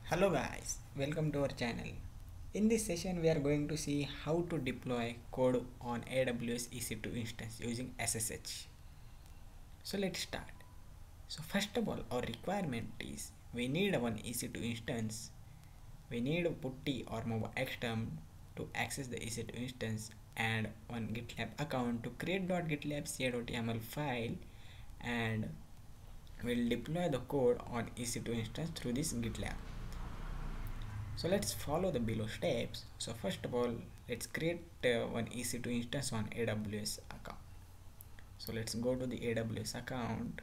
Hello guys, welcome to our channel. In this session we are going to see how to deploy code on AWS EC2 instance using SSH. So let's start. So first of all, our requirement is we need one EC2 instance. We need a putty or mobile extern to access the EC2 instance and one GitLab account to create .gitlab ca.yaml file, and we'll deploy the code on EC2 instance through this GitLab. So let's follow the below steps. So first of all, let's create one EC2 instance on AWS account. So let's go to the AWS account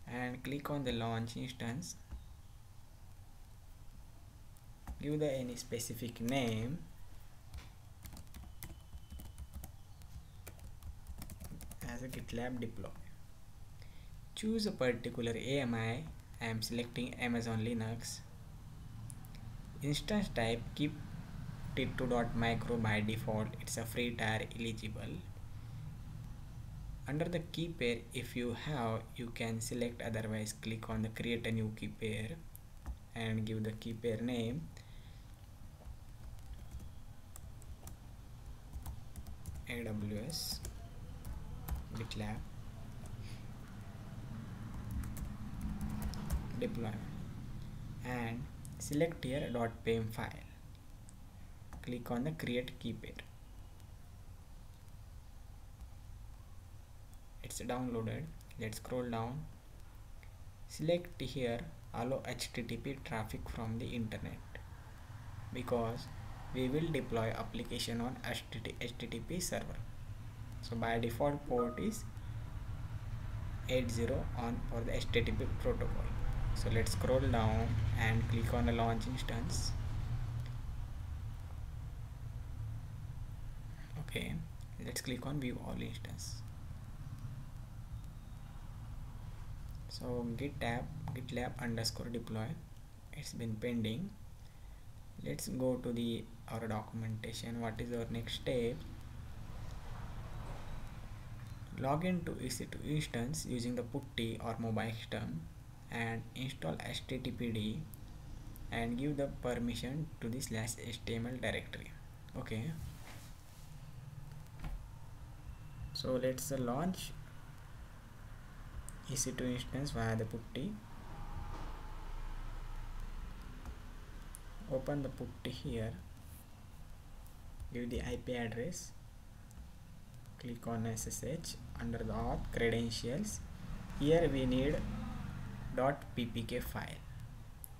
and click on the launch instance. Give the any specific name as a GitLab deploy. Choose a particular AMI. I am selecting Amazon Linux. Instance type, keep T2.micro by default, it's a free tier eligible. Under the key pair, if you have, you can select, otherwise click on the create a new key pair and give the key pair name. AWS GitLab deployment and select here .pem file. Click on the create key pair. It's downloaded. Let's scroll down. Select here allow HTTP traffic from the internet, because we will deploy application on HTTP server. So by default port is 80 on for the HTTP protocol. So let's scroll down and click on the launch instance. Okay, let's click on view all instance. So GitLab underscore deploy, it's been pending. Let's go to the our documentation. What is our next step? Log into EC2 instance using the putty or mobile extern and install httpd and give the permission to the /html directory. Okay, so let's launch EC2 instance via the putty. Open the putty here, give the IP address, click on SSH. Under the auth credentials, here we need .ppk file.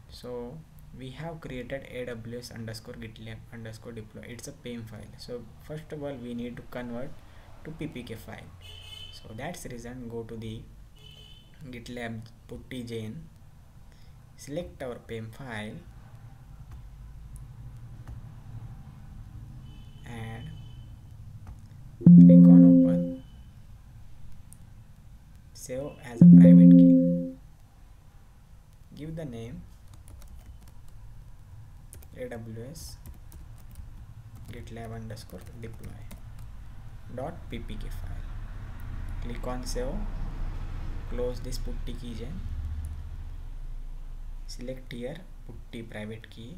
So we have created AWS underscore GitLab underscore deploy, it's a PEM file. So first of all, we need to convert to ppk file. So that's the reason, go to the GitLab putty gen, select our PEM file and click on open. Save as a private key. Give the name AWS GitLab underscore deploy .ppk file. Click on save. Close this putty keygen. Select here putty private key.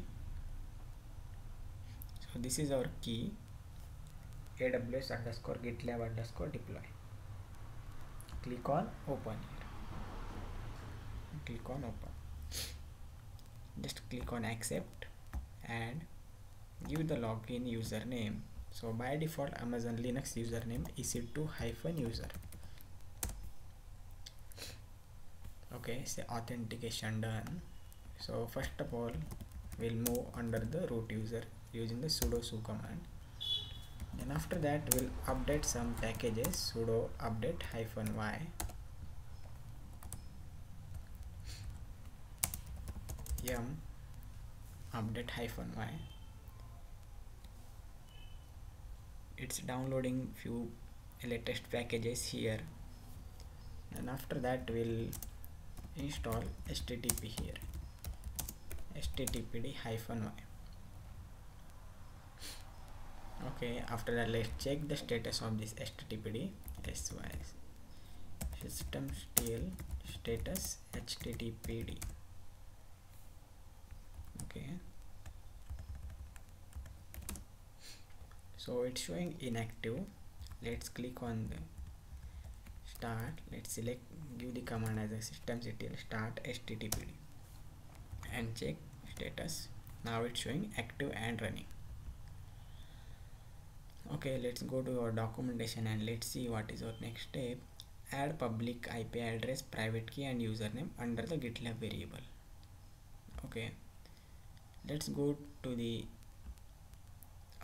So this is our key, AWS underscore GitLab underscore deploy. Click on open here. Click on open. Just click on accept and give the login username. So by default Amazon Linux username ec2-user. Okay, say authentication done. So first of all, we'll move under the root user using the sudo su command. Then after that, we'll update some packages. Sudo update -y. Yum update -y. It's downloading few latest packages here. And after that, we'll install http here, httpd -y. Okay, after that, let's check the status of this httpd. System still status httpd. Okay, so it's showing inactive. Let's click on the start. Let's select, give the command as a systemctl start httpd and check status. Now it's showing active and running. Okay, let's go to our documentation and let's see what is our next step. Add public IP address, private key and username under the GitLab variable. Okay, let's go to the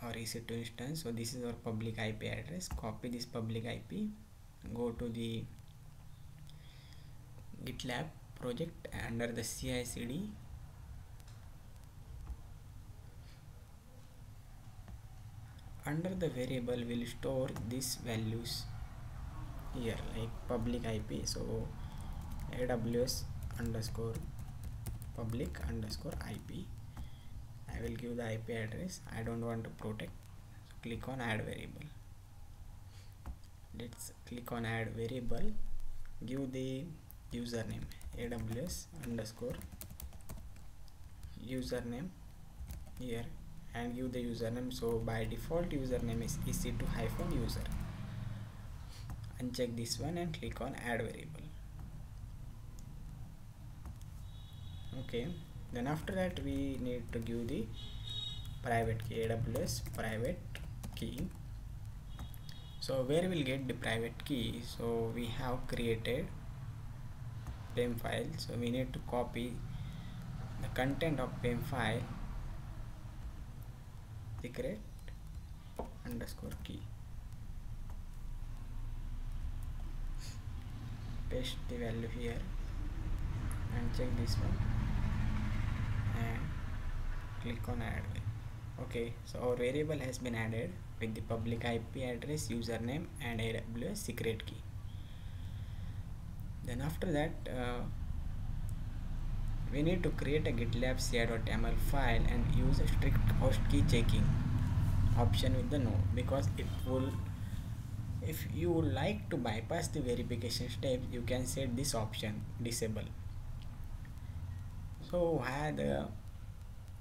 our EC2 instance. So this is our public IP address. Copy this public IP, go to the GitLab project under the CI/CD. Under the variable we'll store these values here, like public IP. So AWS underscore public underscore IP. I will give the IP address. I don't want to protect, so click on add variable. Let's click on add variable, give the username AWS underscore username here and give the username. So by default username is ec2-user. Uncheck this one and click on add variable. Okay, then after that we need to give the private key, AWS private key. So where we'll get the private key? So we have created PEM file, so we need to copy the content of PEM file, secret underscore key, paste the value here and check this one and click on add. Okay, so our variable has been added with the public IP address, username and AWS secret key. Then after that we need to create a GitLab ci.yaml file and use a strict host key checking option with the no, because it will, if you would like to bypass the verification step, you can set this option disable. So while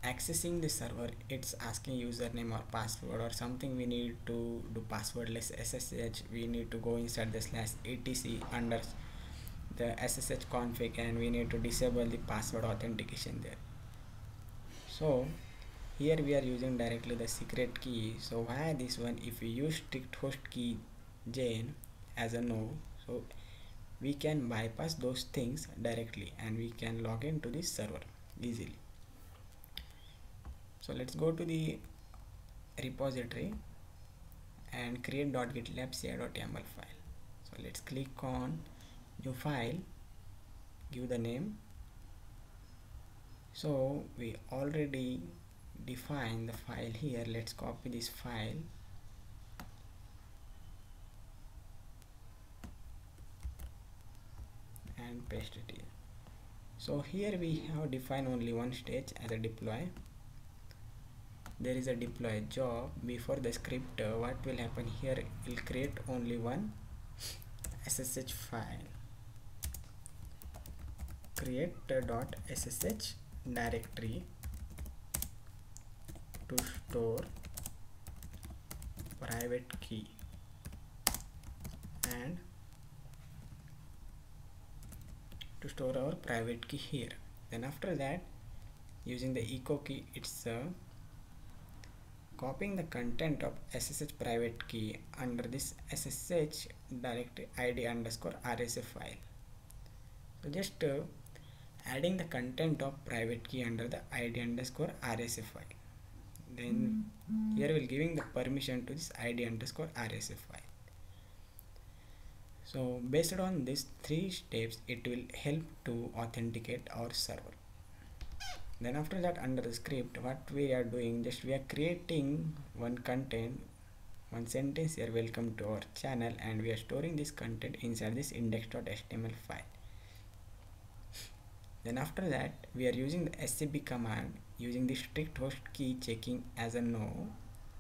accessing the server, it's asking username or password or something, we need to do passwordless SSH. We need to go inside the /etc under the SSH config and we need to disable the password authentication there. So here we are using directly the secret key. So why this one, if we use strict host key Jane as a no, so we can bypass those things directly and we can log into this server easily. So let's go to the repository and create .gitlab ci.yaml file. So let's click on new file, give the name. So we already defined the file here. Let's copy this file and paste it here. So here we have defined only one stage as a deploy. There is a deploy job. Before the script, what will happen here, will create only one SSH file, create a .ssh directory to store private key and to store our private key here. Then after that, using the echo key, it's copying the content of SSH private key under this SSH directory id underscore RSA file. So just adding the content of private key under the id underscore RSA file. Then here we're giving the permission to this id underscore RSA file. So based on these three steps, it will help to authenticate our server. Then after that, under the script, what we are doing, just we are creating one content, one sentence here, welcome to our channel, and we are storing this content inside this index.html file. Then after that, we are using the scp command using the strict host key checking as a no,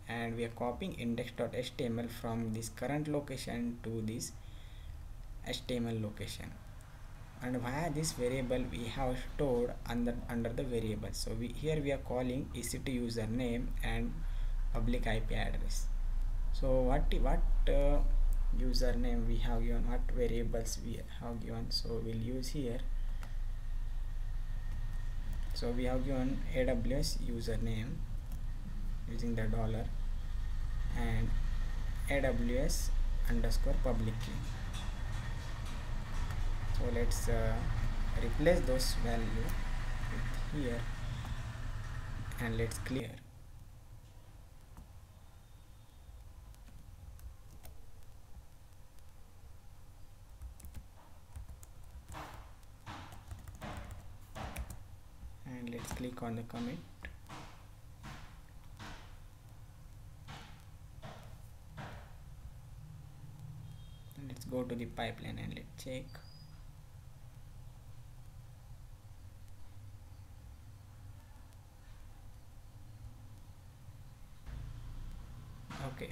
and we are copying index.html from this current location to this HTML location. and via this variable we have stored under the variable. So here we are calling ec2 username and public IP address. So what username we have given, what variables we have given, so we'll use here. So we have given AWS username using the dollar and AWS underscore public key. So let's replace those value with here and let's clear. And let's click on the commit. And let's go to the pipeline and let's check. Okay,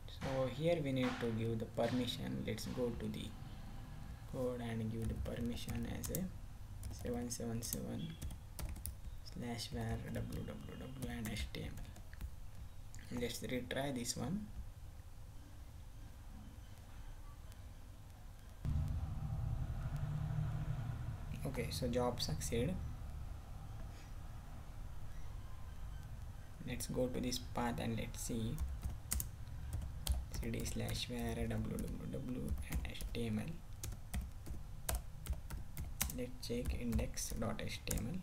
so here we need to give the permission. Let's go to the code and give the permission as a 777 slash var www and html. Let's retry this one. Okay, so job succeed. Let's go to this path and let's see cd slash var www and html. Let's check index.html.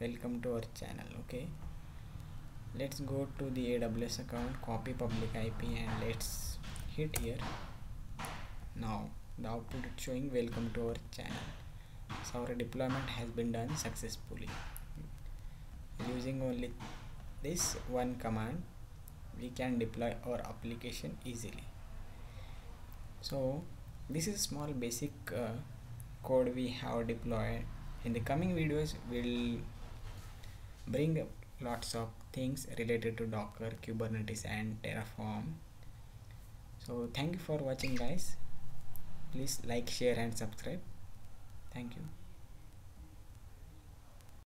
welcome to our channel. Okay, let's go to the AWS account, copy public IP and let's hit here. Now the output is showing welcome to our channel. So our deployment has been done successfully. Using only this one command we can deploy our application easily. So this is small basic code we have deployed. In the coming videos we'll bring up lots of things related to Docker, Kubernetes and Terraform. So thank you for watching guys. Please like, share and subscribe. Thank you.